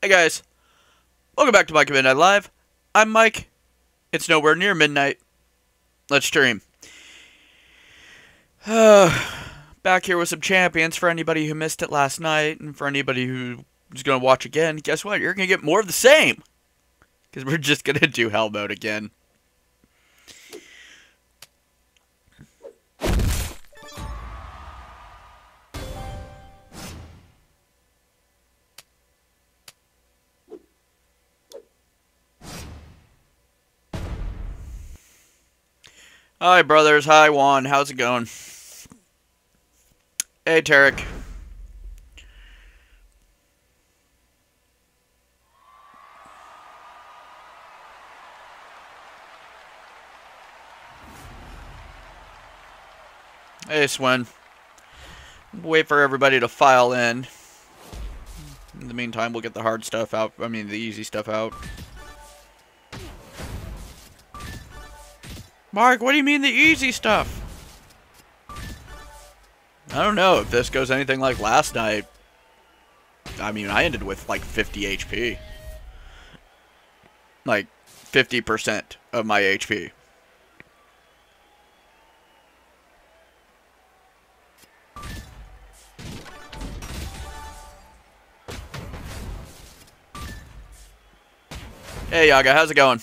Hey guys, welcome back to Mike at Midnight Live. I'm Mike. It's nowhere near midnight. Let's stream. Back here with some champions for anybody who missed it last night, and for anybody who's going to watch again. Guess what? You're going to get more of the same. Because we're just going to do Hell Mode again. Hi, brothers. Hi, Juan. How's it going? Hey, Tarek. Hey, Swen. Wait for everybody to file in. In the meantime, we'll get the hard stuff out. I mean, the easy stuff out. Mark, what do you mean the easy stuff? I don't know if this goes anything like last night. I mean, I ended with like 50 HP. Like 50% of my HP. Hey, Yaga, how's it going?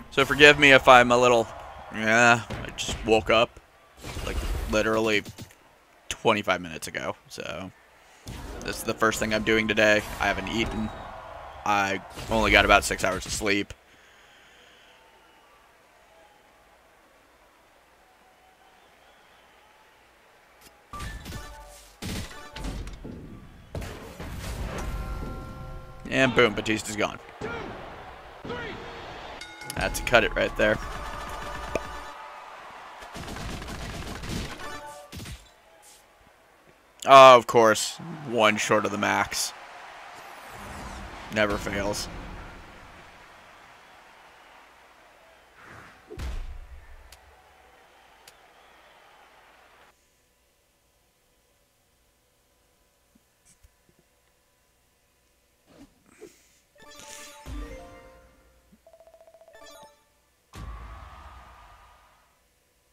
So forgive me if I'm a little... Yeah, I just woke up, like, literally 25 minutes ago. So, this is the first thing I'm doing today. I haven't eaten. I only got about 6 hours of sleep. And boom, Batista's gone. That's a cut it right there. Oh, of course. One short of the max. Never fails.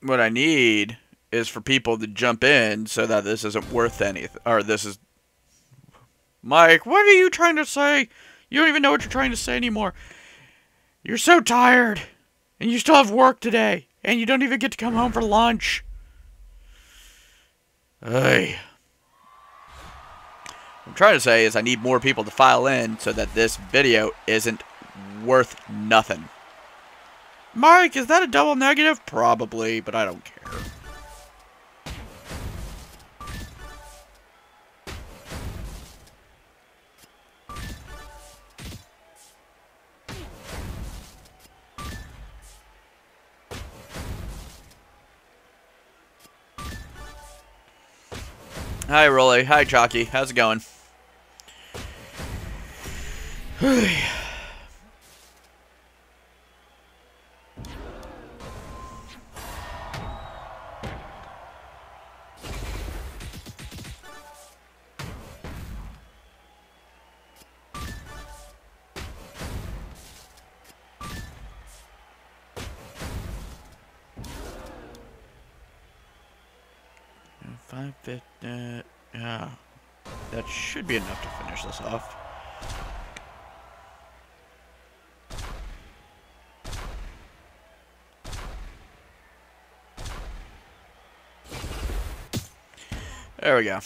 What I need is for people to jump in so that this isn't worth anything. Or this is... Mike, what are you trying to say? You don't even know what you're trying to say anymore. You're so tired. And you still have work today. And you don't even get to come home for lunch. Hey. What I'm trying to say is I need more people to file in so that this video isn't worth nothing. Mike, is that a double negative? Probably, but I don't care. Hi, Rolly. Hi, Chalky. How's it going? Yeah, that should be enough to finish this off. There we go.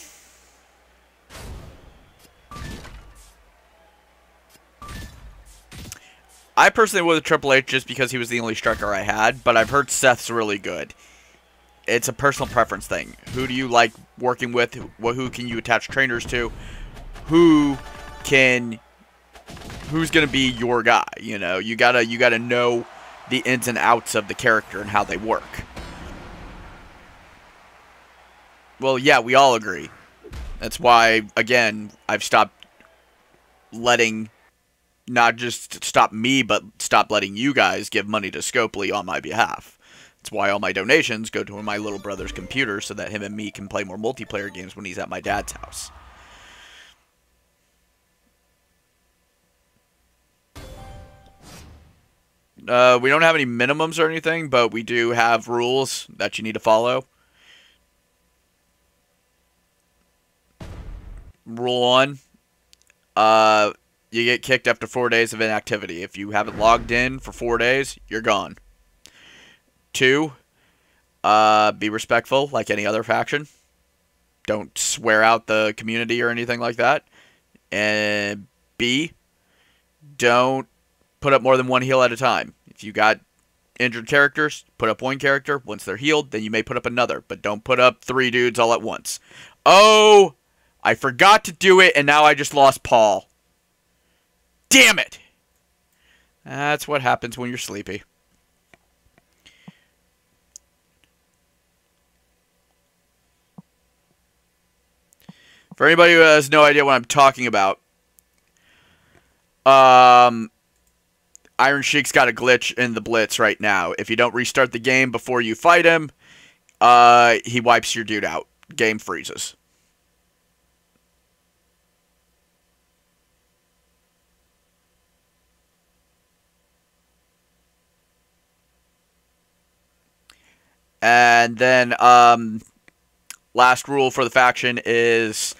I personally went with Triple H just because he was the only striker I had, but I've heard Seth's really good. It's a personal preference thing. Who do you like working with? Who can you attach trainers to? Who's gonna be your guy? You know, you gotta know the ins and outs of the character and how they work. Well, yeah, we all agree. That's why, again, I've stopped letting, not just stop me, but stop letting you guys give money to Scopely on my behalf. That's why all my donations go to my little brother's computer so that him and me can play more multiplayer games when he's at my dad's house. We don't have any minimums or anything, but we do have rules that you need to follow. Rule 1, you get kicked after 4 days of inactivity. If you haven't logged in for 4 days, you're gone. 2, be respectful like any other faction. Don't swear out the community or anything like that. And B, don't put up more than one heal at a time. If you got injured characters, put up one character. Once they're healed, then you may put up another. But don't put up 3 dudes all at once. Oh, I forgot to do it, and now I just lost Paul. Damn it! That's what happens when you're sleepy. For anybody who has no idea what I'm talking about, Iron Sheik's got a glitch in the Blitz right now. If you don't restart the game before you fight him, he wipes your dude out. Game freezes. And then, last rule for the faction is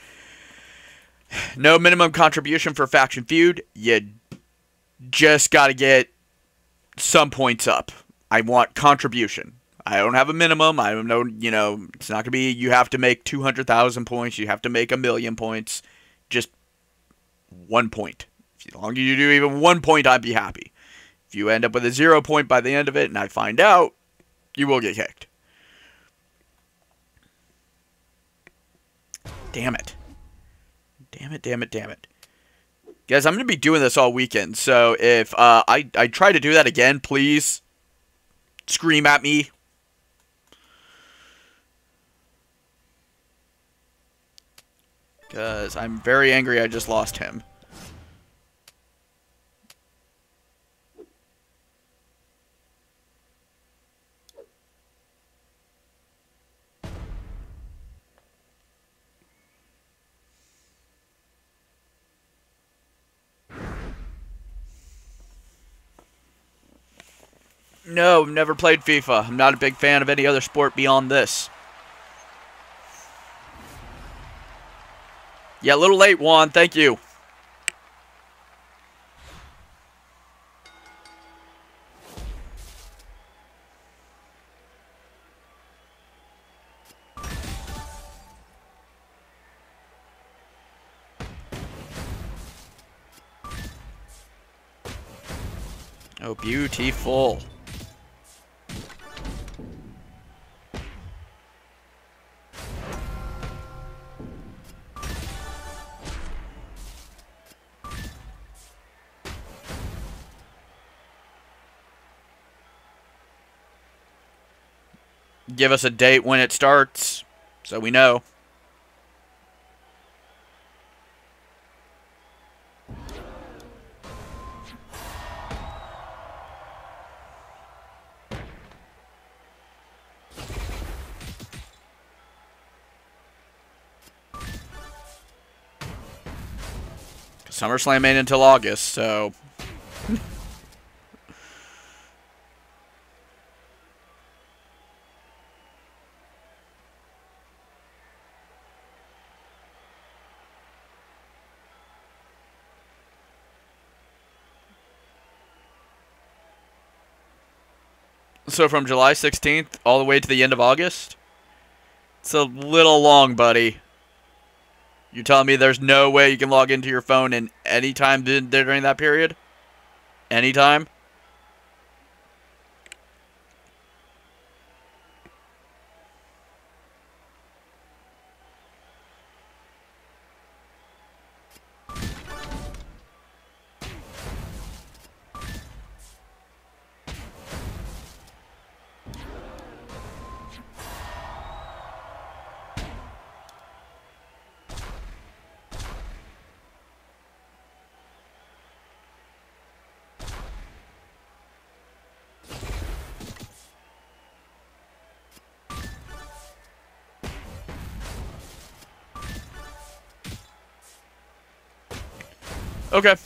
no minimum contribution for faction feud. You just got to get some points up. I want contribution. I don't have a minimum. I don't know, it's not going to be you have to make 200,000 points. You have to make 1,000,000 points. Just 1 point. As long as you do even 1 point, I'd be happy. If you end up with a 0 point by the end of it and I find out, you will get kicked. Damn it. Damn it, damn it, damn it. Guys, I'm going to be doing this all weekend, so if I try to do that again, please scream at me. Because I'm very angry I just lost him. No, I've never played FIFA. I'm not a big fan of any other sport beyond this. Yeah, a little late, Juan. Thank you. Oh, beautiful. Give us a date when it starts, so we know. SummerSlam ain't until August, so... So from July 16th all the way to the end of August? It's a little long, buddy. You're telling me there's no way you can log into your phone in any time during that period? Anytime? Okay.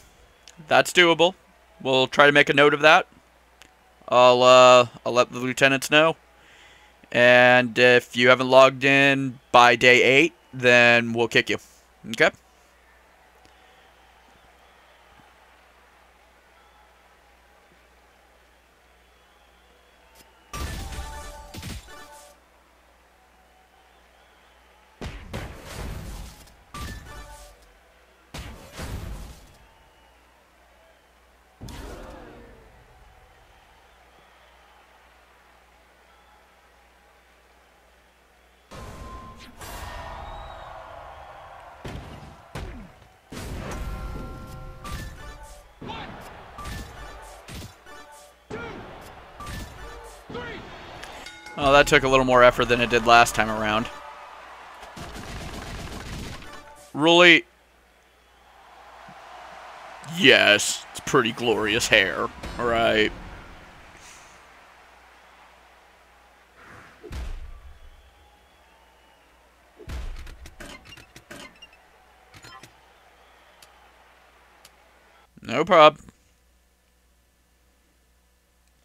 That's doable. We'll try to make a note of that. I'll let the lieutenants know. And if you haven't logged in by day 8, then we'll kick you. Okay? Oh, that took a little more effort than it did last time around. Really? Yes, it's pretty glorious hair. Alright. No problem.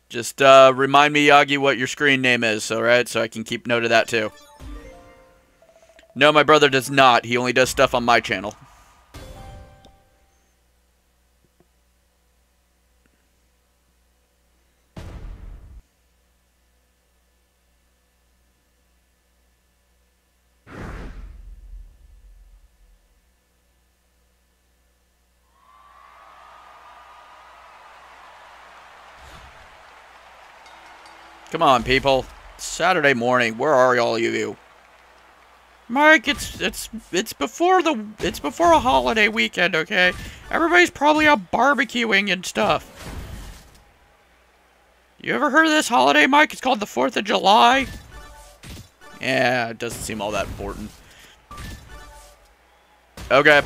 Just remind me, Yagi, what your screen name is, alright? So I can keep note of that too. No, my brother does not. He only does stuff on my channel. Come on, people. It's Saturday morning. Where are all of you? Mike, it's before a holiday weekend, okay? Everybody's probably out barbecuing and stuff. You ever heard of this holiday, Mike? It's called the 4th of July. Yeah, it doesn't seem all that important. Okay.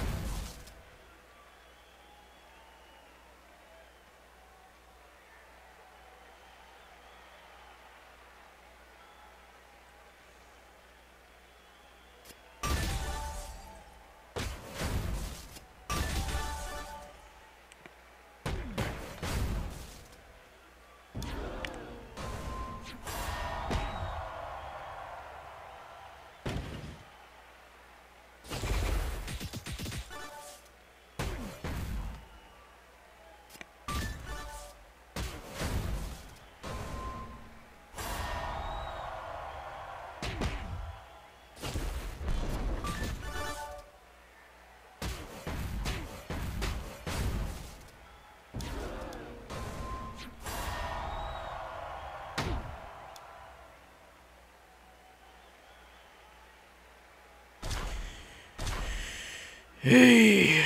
Hey.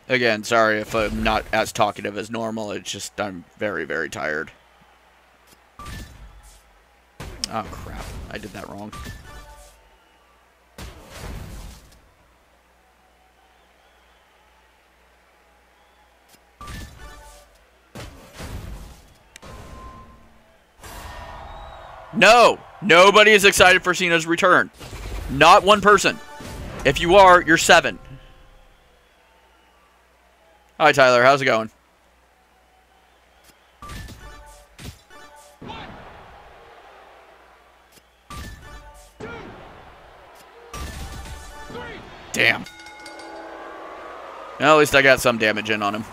Again, sorry if I'm not as talkative as normal. It's just I'm very, very tired. Oh, crap. I did that wrong. No! Nobody is excited for Cena's return. Not one person. If you are, you're 7. Hi, Tyler. How's it going? Damn. Well, at least I got some damage in on him.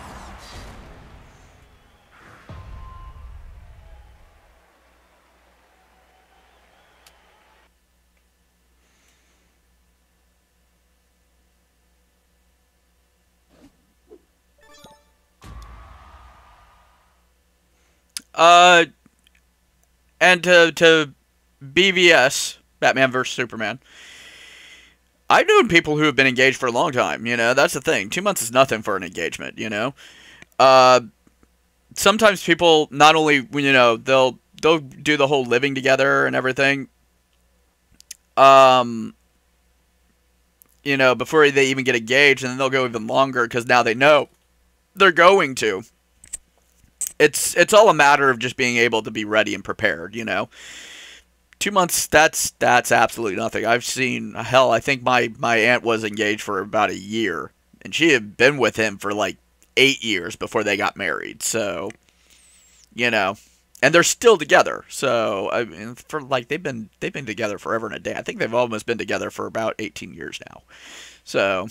And to BVS, Batman vs. Superman, I've known people who have been engaged for a long time, you know, that's the thing. 2 months is nothing for an engagement, you know. Sometimes people not only, you know, they'll do the whole living together and everything, you know, before they even get engaged, and then they'll go even longer because now they know they're going to. It's all a matter of just being able to be ready and prepared, you know. 2 months, that's absolutely nothing. I've seen, hell, I think my aunt was engaged for about a year, and she had been with him for like 8 years before they got married. So, you know, And they're still together. So I mean, for like they've been together forever and a day. I think they've almost been together for about 18 years now. So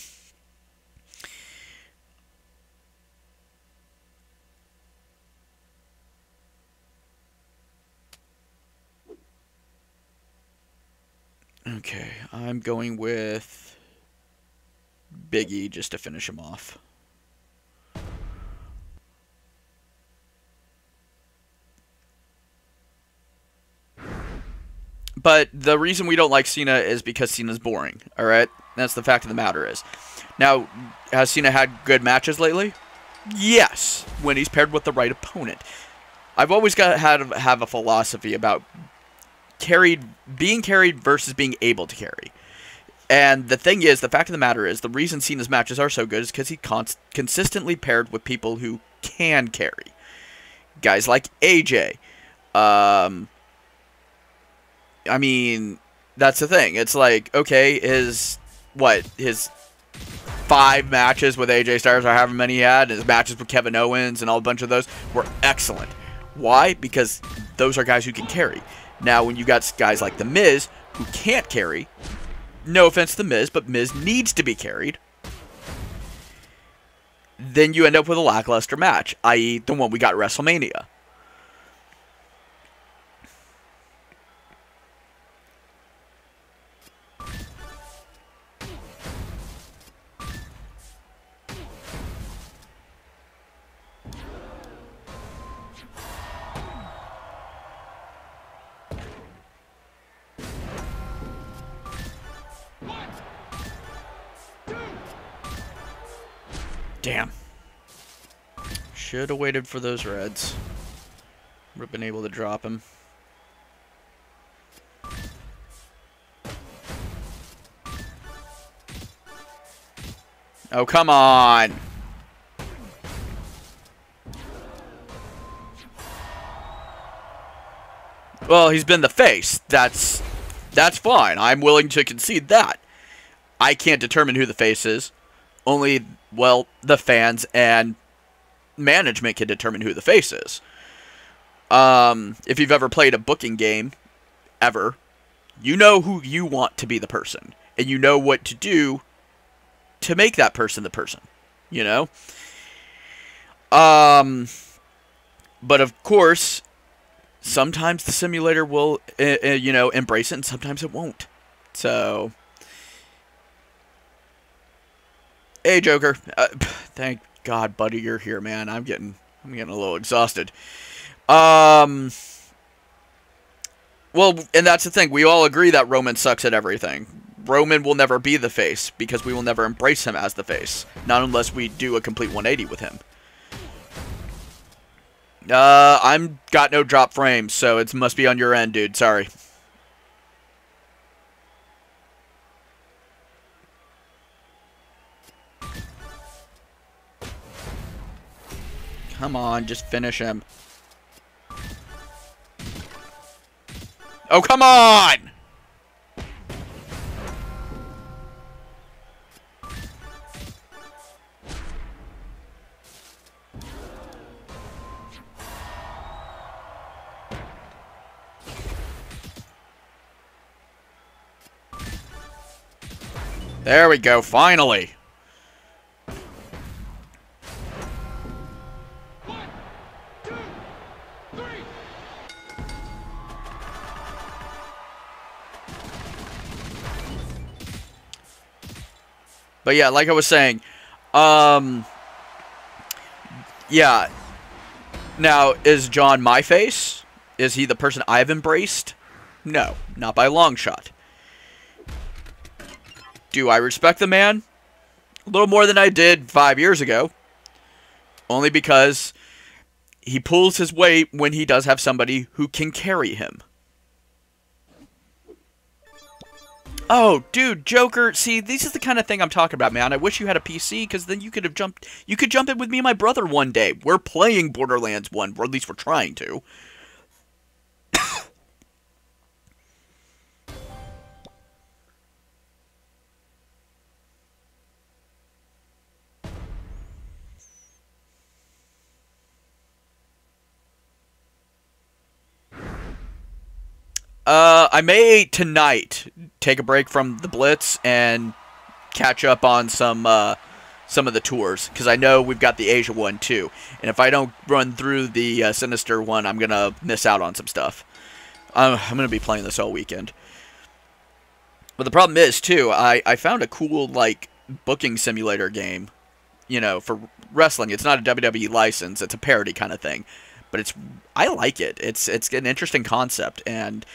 okay, I'm going with Big E just to finish him off. But the reason we don't like Cena is because Cena's boring. All right, that's the fact of the matter is. Now, has Cena had good matches lately? Yes, when he's paired with the right opponent. I've always have a philosophy about being carried versus being able to carry. And the thing is, the fact of the matter is, the reason Cena's matches are so good is because he consistently paired with people who can carry. Guys like AJ. I mean, that's the thing. It's like, okay, his 5 matches with AJ Styles or however many he had, his matches with Kevin Owens and all a bunch of those were excellent. Why? Because those are guys who can carry. Now, when you got guys like The Miz who can't carry, no offense to The Miz, but Miz needs to be carried, then you end up with a lackluster match, i.e. the one we got at WrestleMania. Damn. Should have waited for those reds. Would have been able to drop him. Oh, come on. Well, he's been the face. That's fine. I'm willing to concede that. I can't determine who the face is. Only, well, the fans and management can determine who the face is. If you've ever played a booking game, ever, you know who you want to be the person. And you know what to do to make that person the person. You know? But of course, sometimes the simulator will, embrace it, and sometimes it won't. So, hey, Joker. Thank God, buddy, you're here, man. I'm getting a little exhausted. Well, and that's the thing. We all agree that Roman sucks at everything. Roman will never be the face because we will never embrace him as the face. Not unless we do a complete 180 with him. I'm got no drop frames, so it must be on your end, dude. Sorry. Come on, just finish him. Oh, come on! There we go, finally. But yeah, like I was saying, yeah. Now, is John my face? Is he the person I've embraced? No, not by a long shot. Do I respect the man? A little more than I did 5 years ago. Only because he pulls his weight when he does have somebody who can carry him. Oh, dude, Joker. See, this is the kind of thing I'm talking about, man. I wish you had a PC, because then you could have jumped. You could jump in with me and my brother one day. We're playing Borderlands 1, or at least we're trying to. I may tonight take a break from the Blitz and catch up on some of the tours, because I know we've got the Asia one too. And if I don't run through the Sinister one, I'm gonna miss out on some stuff. I'm gonna be playing this all weekend. But the problem is too, I found a cool like booking simulator game, you know, for wrestling. It's not a WWE license; it's a parody kind of thing. But I like it. It's an interesting concept, and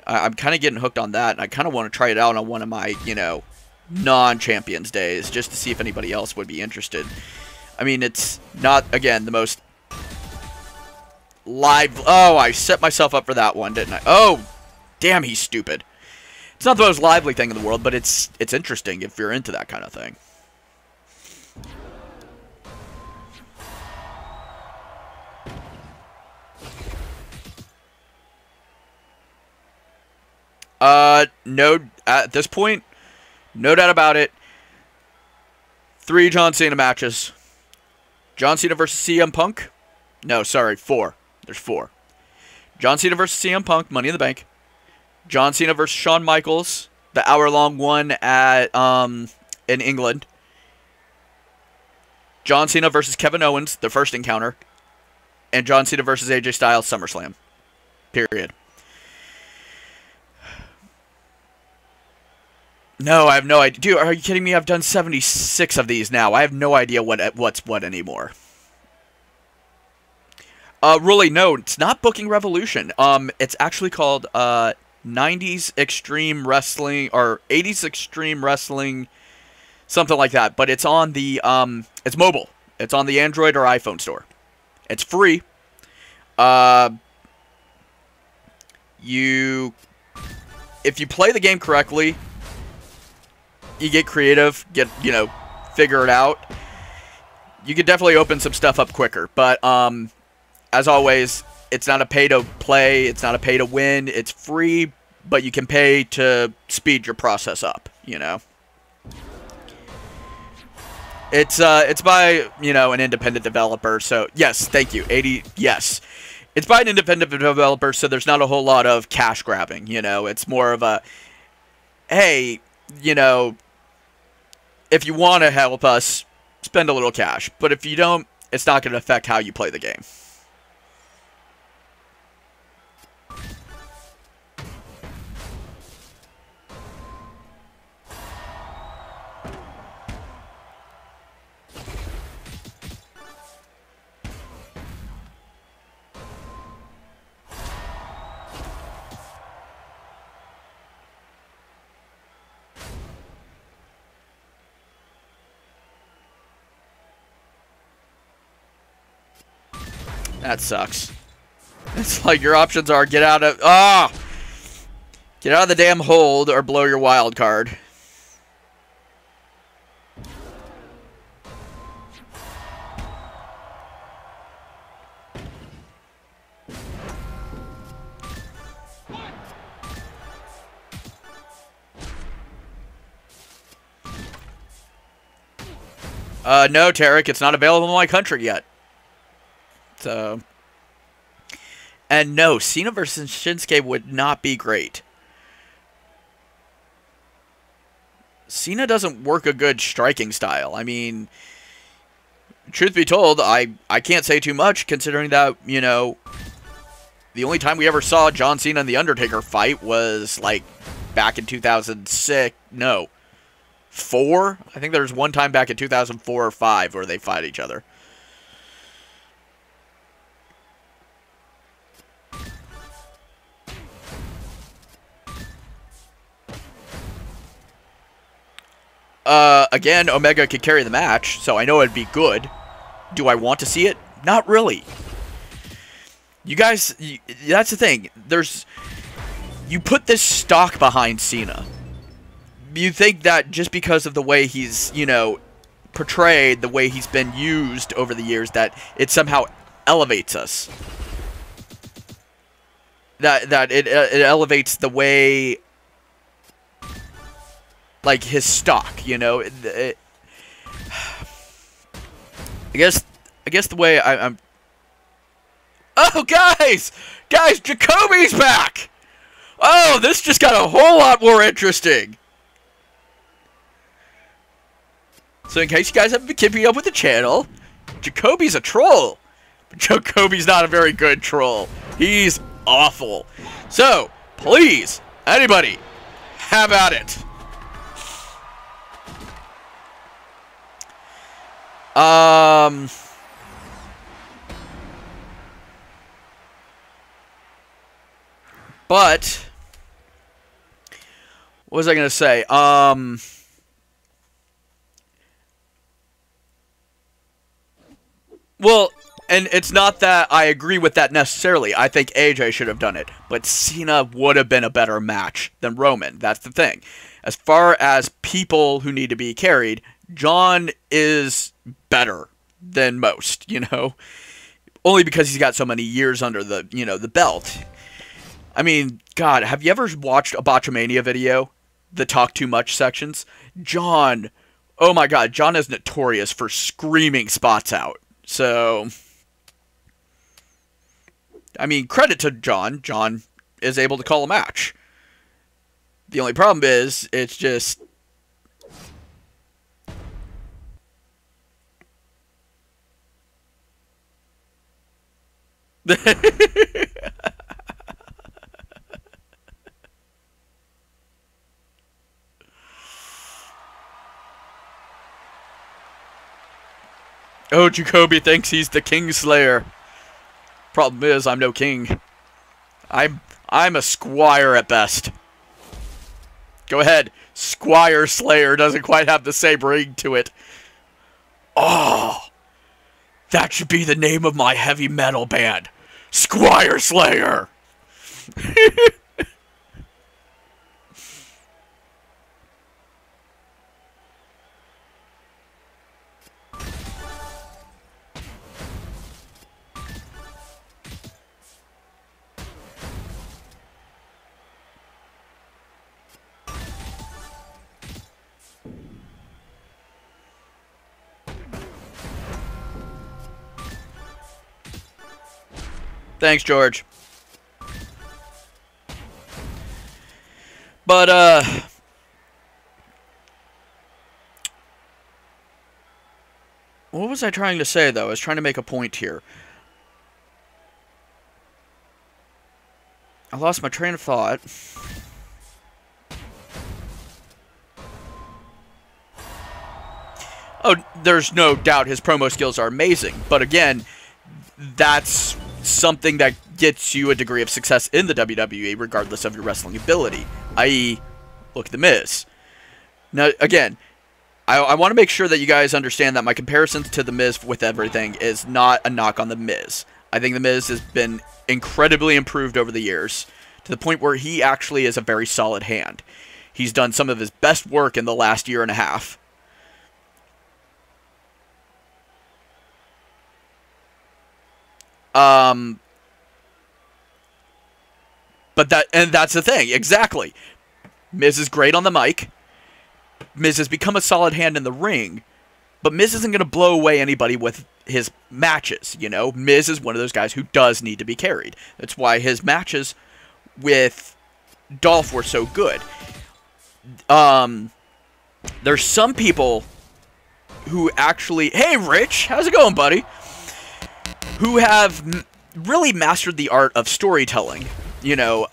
I'm kind of getting hooked on that. And I kind of want to try it out on one of my, you know, non-champions days, just to see if anybody else would be interested. I mean, it's not, again, the most live. Oh, I set myself up for that one, didn't I? Oh, damn, he's stupid. It's not the most lively thing in the world, but it's interesting if you're into that kind of thing. No, at this point, no doubt about it. 3 John Cena matches. John Cena versus CM Punk. No, sorry, 4. There's 4. John Cena versus CM Punk, Money in the Bank. John Cena versus Shawn Michaels, the hour-long one at in England. John Cena versus Kevin Owens, the first encounter. And John Cena versus AJ Styles, SummerSlam. Period. No, I have no idea. Dude, are you kidding me? I've done 76 of these now. I have no idea what's what anymore. Really, no, it's not Booking Revolution. It's actually called 90s Extreme Wrestling, or 80s Extreme Wrestling, something like that. But it's on the, it's mobile. It's on the Android or iPhone store. It's free. If you play the game correctly, you get creative, figure it out, you could definitely open some stuff up quicker. But, as always, it's not a pay-to-play, it's not a pay-to-win, it's free, but you can pay to speed your process up, you know. It's by, an independent developer, so, yes, thank you, yes. It's by an independent developer, so there's not a whole lot of cash grabbing, it's more of a, hey, if you want to help us, spend a little cash. But if you don't, it's not going to affect how you play the game. That sucks. It's like your options are get out of the damn hold or blow your wild card. No, Tarek, it's not available in my country yet. So, and no, Cena versus Shinsuke would not be great. Cena doesn't work a good striking style. I mean, truth be told, I can't say too much considering that, the only time we ever saw John Cena and The Undertaker fight was, like, back in 2006. No, 4? I think there's one time back in 2004 or 5 where they fight each other. Again, Omega could carry the match, so I know it'd be good. Do I want to see it? Not really. You guys, that's the thing. You put this stock behind Cena. You think that just because of the way he's, portrayed, the way he's been used over the years, that it somehow elevates us. That it elevates the way, like, his stock, I guess the way I'm... Oh, guys! Guys, Jacoby's back! Oh, this just got a whole lot more interesting. So in case you guys haven't been keeping up with the channel, Jacoby's a troll. But Jacoby's not a very good troll. He's awful. So, please, anybody, have at it. But what was I going to say? Well, and it's not that I agree with that necessarily. I think AJ should have done it. But Cena would have been a better match than Roman. That's the thing. As far as people who need to be carried, John is better than most, you know? Only because he's got so many years under the, you know, the belt. I mean, God, have you ever watched a Botchamania video? The talk too much sections? John, oh my God, John is notorious for screaming spots out. So, I mean, credit to John. John is able to call a match. The only problem is, it's just... Oh, Jacoby thinks he's the Kingslayer. Problem is, I'm no king. I'm a squire at best. Go ahead. Squire Slayer doesn't quite have the same ring to it. Oh, that should be the name of my heavy metal band. Squire Slayer. Thanks, George. But, what was I trying to say, though? I was trying to make a point here. I lost my train of thought. Oh, there's no doubt his promo skills are amazing. But again, that's something that gets you a degree of success in the WWE regardless of your wrestling ability, i.e., look at The Miz. Now, again, I want to make sure that you guys understand that my comparisons to The Miz with everything is not a knock on The Miz. I think The Miz has been incredibly improved over the years to the point where he actually is a very solid hand. He's done some of his best work in the last year and a half. But that's the thing, exactly. Miz is great on the mic. Miz has become a solid hand in the ring, but Miz isn't going to blow away anybody with his matches, you know? Miz is one of those guys who does need to be carried. That's why his matches with Dolph were so good. There's some people who actually... Hey, Rich! How's it going, buddy? Who have really mastered the art of storytelling. You know,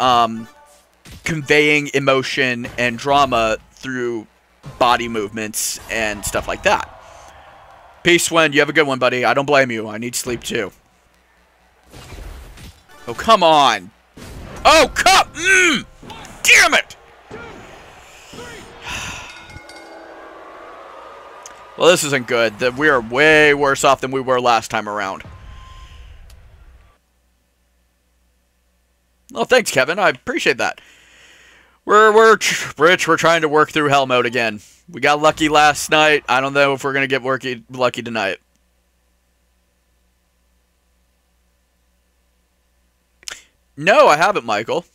conveying emotion and drama through body movements and stuff like that. Peace, Swen. You have a good one, buddy. I don't blame you. I need sleep, too. Oh, come on. Oh, come... Damn it! Well, this isn't good. We are way worse off than we were last time around. Oh, thanks, Kevin. I appreciate that. Rich, we're trying to work through hell mode again. We got lucky last night. I don't know if we're going to get lucky tonight. No, I haven't, Michael.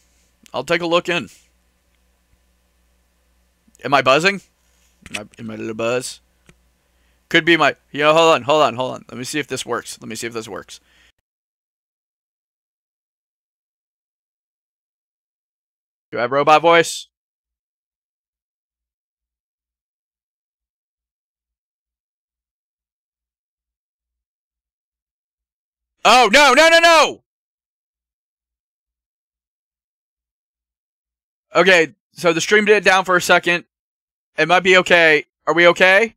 I'll take a look in. Am I buzzing? Am I a little buzz? Could be my... You know, hold on. Let me see if this works. Okay, Do I have robot voice? Oh, no, no, no, no! Okay, so the stream did it down for a second. It might be okay. Are we okay?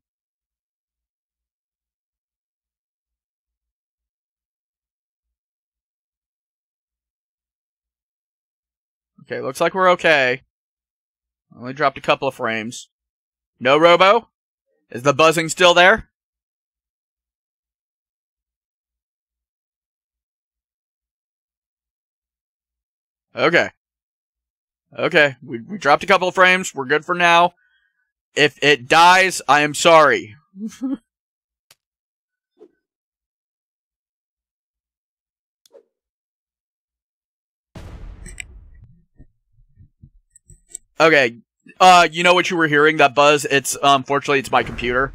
Okay, looks like we're okay. Only dropped a couple of frames. No Robo? Is the buzzing still there? Okay. Okay, we dropped a couple of frames. We're good for now. If it dies, I am sorry. Okay, you know what you were hearing? That buzz? It's, unfortunately, it's my computer.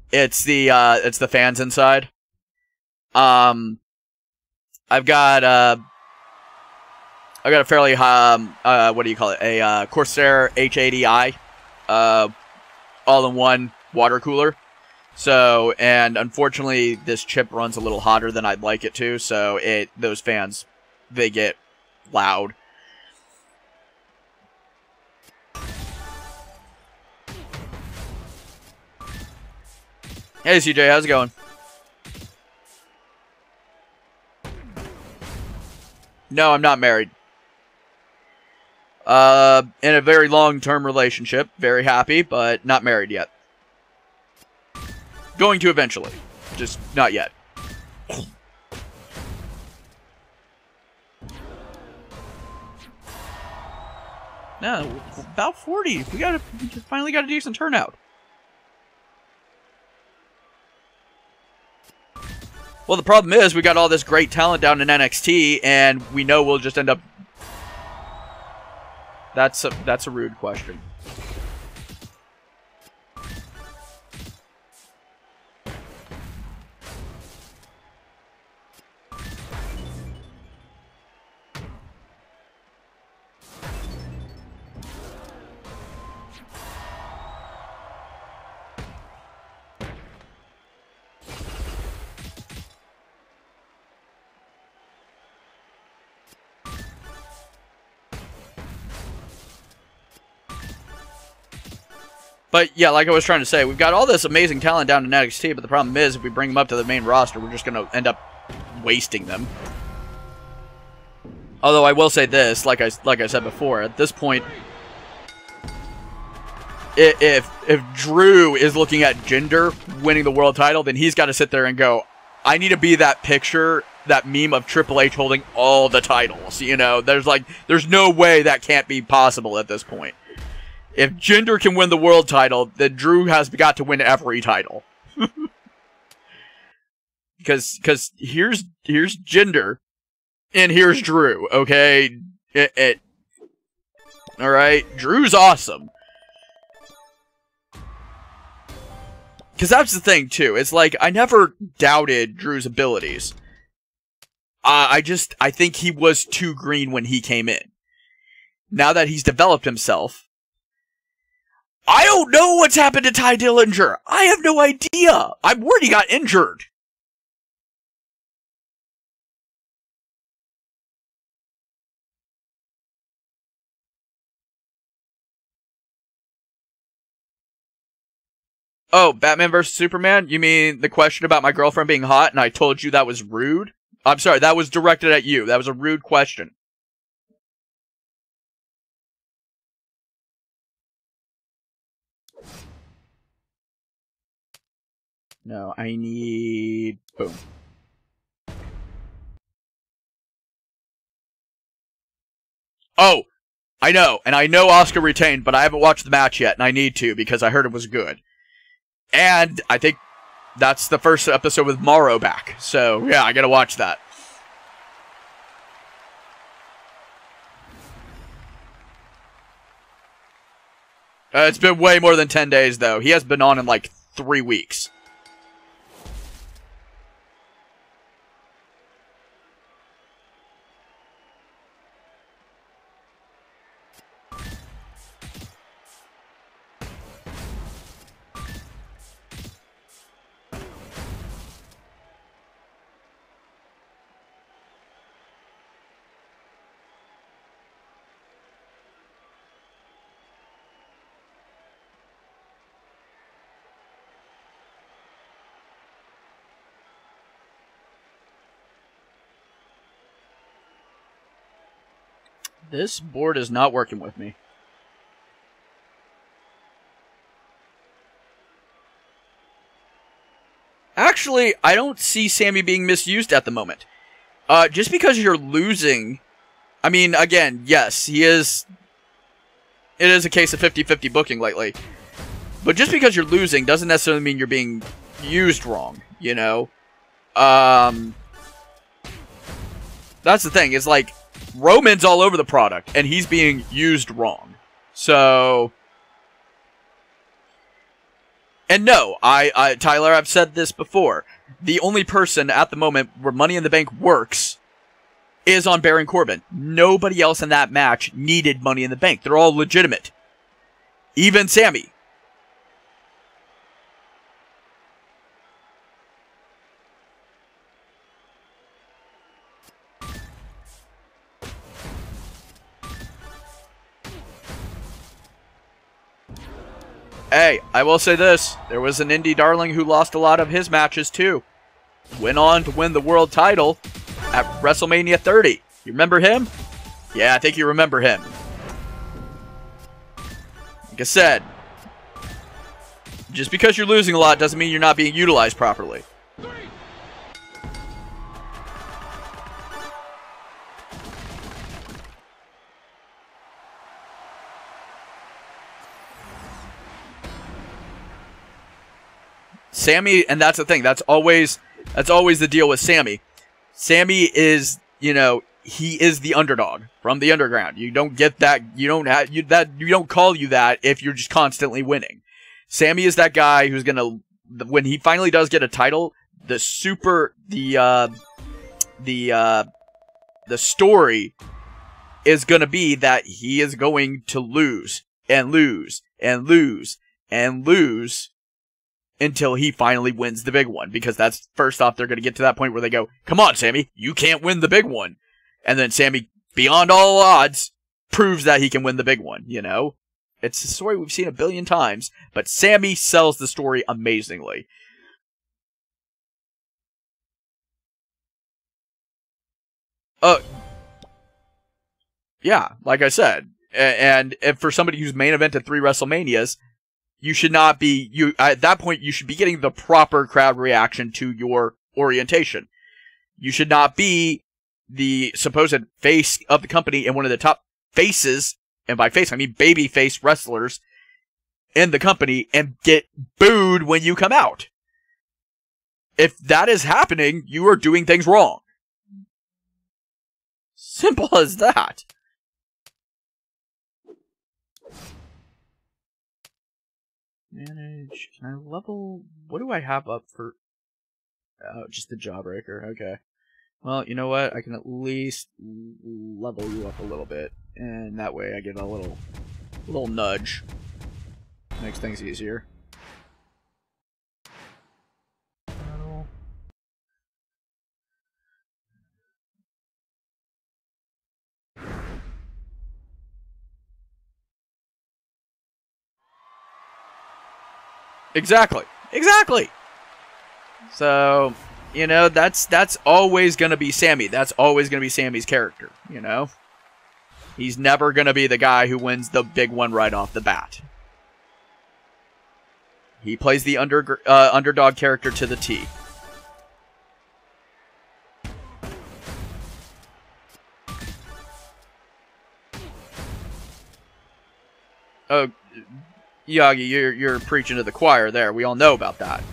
It's the fans inside. I've got a fairly high, what do you call it? A Corsair H80i, all-in-one water cooler. So, and unfortunately, this chip runs a little hotter than I'd like it to. So, those fans, they get loud. Hey, CJ, how's it going? No, I'm not married. In a very long-term relationship. Very happy, but not married yet. Going to eventually. Just not yet. No, about 40. We finally got a decent turnout. Well, the problem is we got all this great talent down in NXT, and we know we'll just end up... That's a rude question. But, yeah, like I was trying to say, we've got all this amazing talent down in NXT, but the problem is, if we bring them up to the main roster, we're just going to end up wasting them. Although, I will say this, like I said before, at this point, if Drew is looking at Jinder winning the world title, then he's got to sit there and go, I need to be that picture, that meme of Triple H holding all the titles. You know, there's no way that can't be possible at this point. If Jinder can win the world title, then Drew has got to win every title. Because here's Jinder, and here's Drew, okay? Alright? Drew's awesome. Because that's the thing, too. It's like, I never doubted Drew's abilities. I think he was too green when he came in. Now that he's developed himself, I don't know what's happened to Ty Dillinger. I have no idea. I'm worried he got injured. Oh, Batman vs. Superman? You mean the question about my girlfriend being hot and I told you that was rude? I'm sorry, that was directed at you. That was a rude question. No, I need... Boom. Oh! I know, and I know Asuka retained, but I haven't watched the match yet, and I need to, because I heard it was good. And I think that's the first episode with Morrow back. So, yeah, I gotta watch that. It's been way more than 10 days, though. He has been on in, like, 3 weeks. This board is not working with me. Actually, I don't see Sammy being misused at the moment. Just because you're losing... I mean, again, yes, he is... It is a case of 50-50 booking lately. But just because you're losing doesn't necessarily mean you're being used wrong, you know? That's the thing, is like, Roman's all over the product, and he's being used wrong. So... And no, Tyler, I've said this before. The only person at the moment where Money in the Bank works is on Baron Corbin. Nobody else in that match needed Money in the Bank. They're all legitimate. Even Sammy. Hey, I will say this. There was an indie darling who lost a lot of his matches too. Went on to win the world title at WrestleMania 30. You remember him? Yeah, I think you remember him. Like I said, just because you're losing a lot doesn't mean you're not being utilized properly. Sammy, and that's the thing. That's always the deal with Sammy. Sammy is, you know, he is the underdog from the underground. You don't get that. You don't call you that if you're just constantly winning. Sammy is that guy who's gonna, when he finally does get a title, the story is gonna be that he is going to lose and lose and lose and lose until he finally wins the big one. Because that's, first off, they're going to get to that point where they go, come on, Sammy, you can't win the big one. And then Sammy, beyond all odds, proves that he can win the big one, you know? It's a story we've seen a billion times, but Sammy sells the story amazingly. Yeah, like I said. And for somebody who's main evented 3 WrestleManias, you should not be, at that point, you should be getting the proper crowd reaction to your orientation. You should not be the supposed face of the company and one of the top faces, and by face, I mean baby face wrestlers in the company, and get booed when you come out. If that is happening, you are doing things wrong. Simple as that. Manage. Can I level? What do I have up for? Oh, just the Jawbreaker. Okay. Well, you know what? I can at least level you up a little bit, and that way I get a little nudge. Makes things easier. Exactly. Exactly. So, you know, that's always going to be Sammy. That's always going to be Sammy's character, you know? He's never going to be the guy who wins the big one right off the bat. He plays the underdog character to the T. Oh, Yagi, you're preaching to the choir there. We all know about that.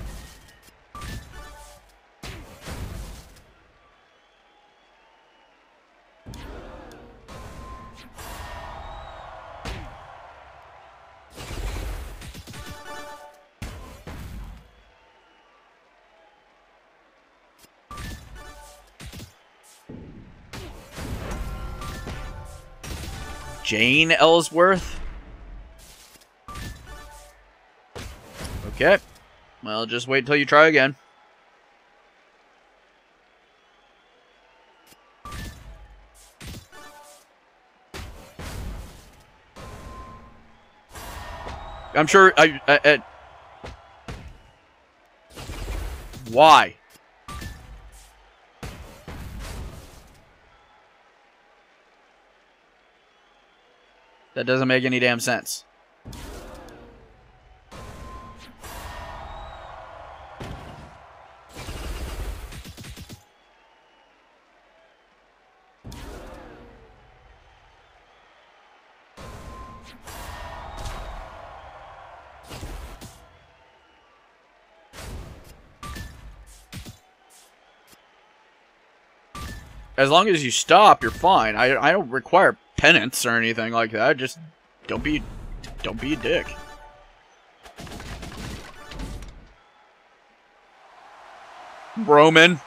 Jane Ellsworth? Okay. Well, just wait until you try again. I'm sure why? That doesn't make any damn sense. As long as you stop, you're fine. I don't require penance or anything like that. Just don't be a dick. Roman.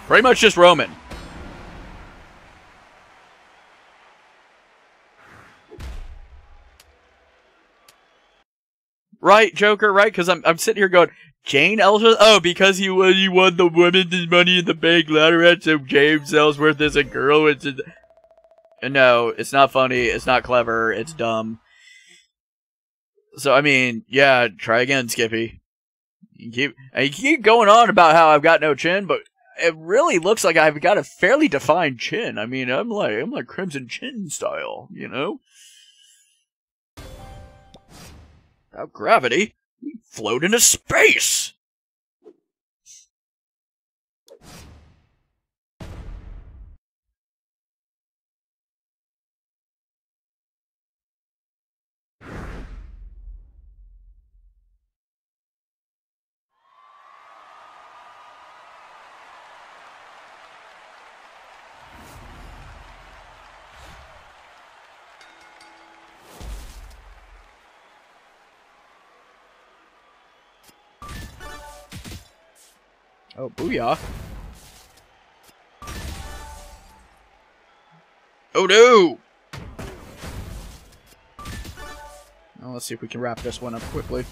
Pretty much just Roman. Right, Joker, right? Because I'm sitting here going, Jane Ellsworth? Oh, because he won the Women's Money in the Bank ladderette, so James Ellsworth is a girl. No, it's not funny. It's not clever. It's dumb. So, I mean, yeah, try again, Skippy. You keep going on about how I've got no chin, but it really looks like I've got a fairly defined chin. I mean, I'm like Crimson Chin style, you know? Without gravity, we float into space! Oh, booyah. Oh, no! Well, let's see if we can wrap this one up quickly.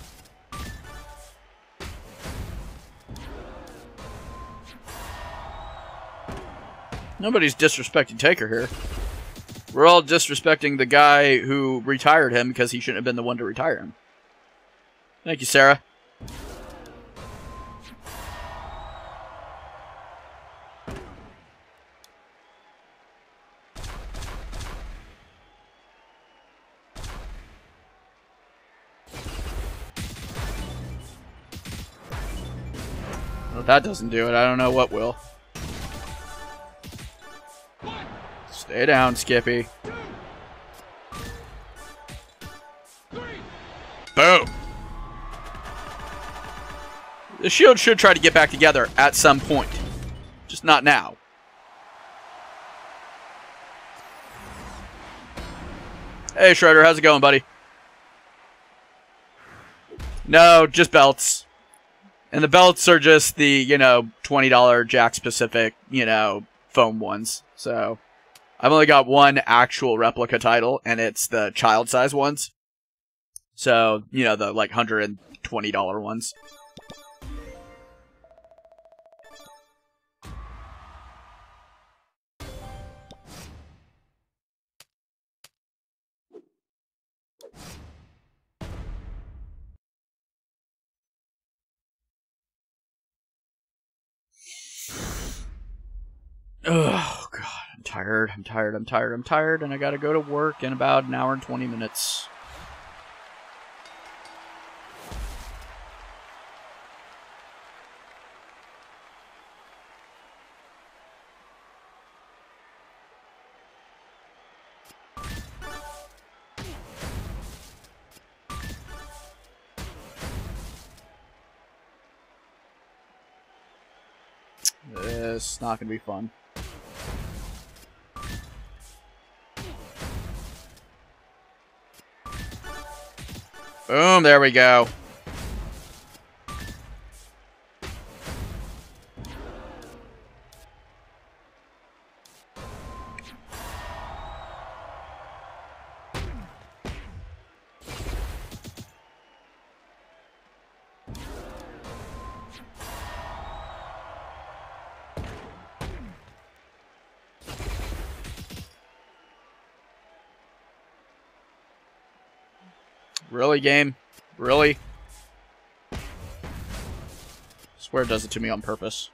Nobody's disrespecting Taker here. We're all disrespecting the guy who retired him because he shouldn't have been the one to retire him. Thank you, Sarah. Well, if that doesn't do it, I don't know what will. Stay down, Skippy. Boom! The Shield should try to get back together at some point. Just not now. Hey, Shredder, how's it going, buddy? No, just belts. And the belts are just the, you know, $20 Jack Pacific, you know, foam ones. So, I've only got one actual replica title, and it's the child size ones. So, you know, the, like, $120 ones. Oh, God. I'm tired, and I gotta go to work in about an hour and 20 minutes. This is not gonna be fun. Boom, there we go. Really, game? Really? I swear it does it to me on purpose.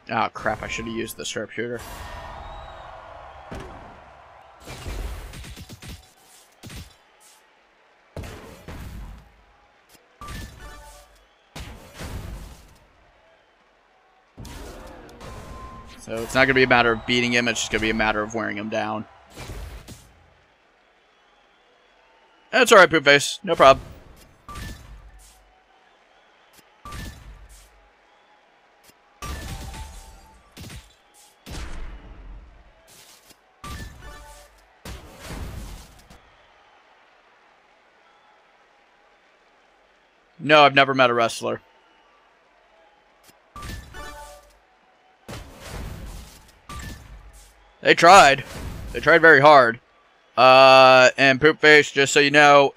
Oh, crap. I should have used the sharpshooter. So it's not going to be a matter of beating him. It's just going to be a matter of wearing him down. That's alright, Poopface. No problem. No, I've never met a wrestler. They tried. They tried very hard. And Poopface, just so you know,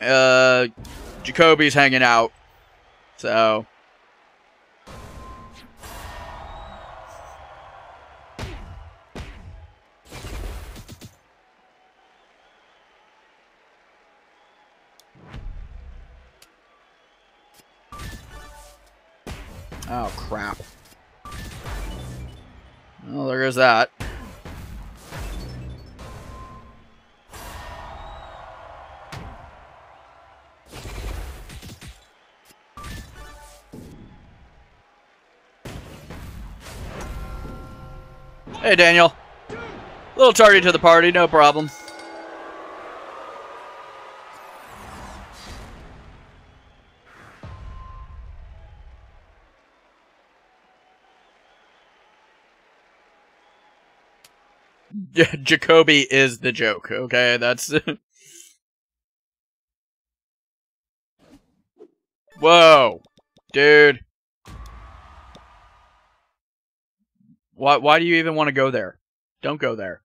Jacoby's hanging out. So. Oh, crap. Well, there goes that. Hey, Daniel. Little tardy to the party, no problem. Jacoby is the joke, okay? That's... Whoa. Dude. Why do you even want to go there? Don't go there.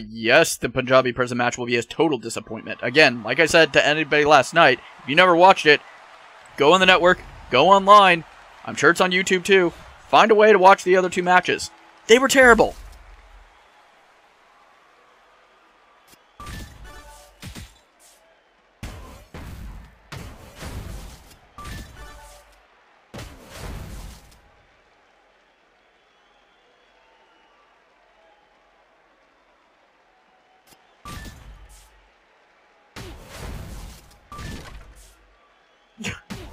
Yes, the Punjabi prison match will be a total disappointment. Again, like I said to anybody last night, if you never watched it, go on the network, go online. I'm sure it's on YouTube too. Find a way to watch the other two matches. They were terrible.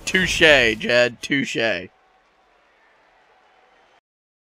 Touche, Jed. Touche.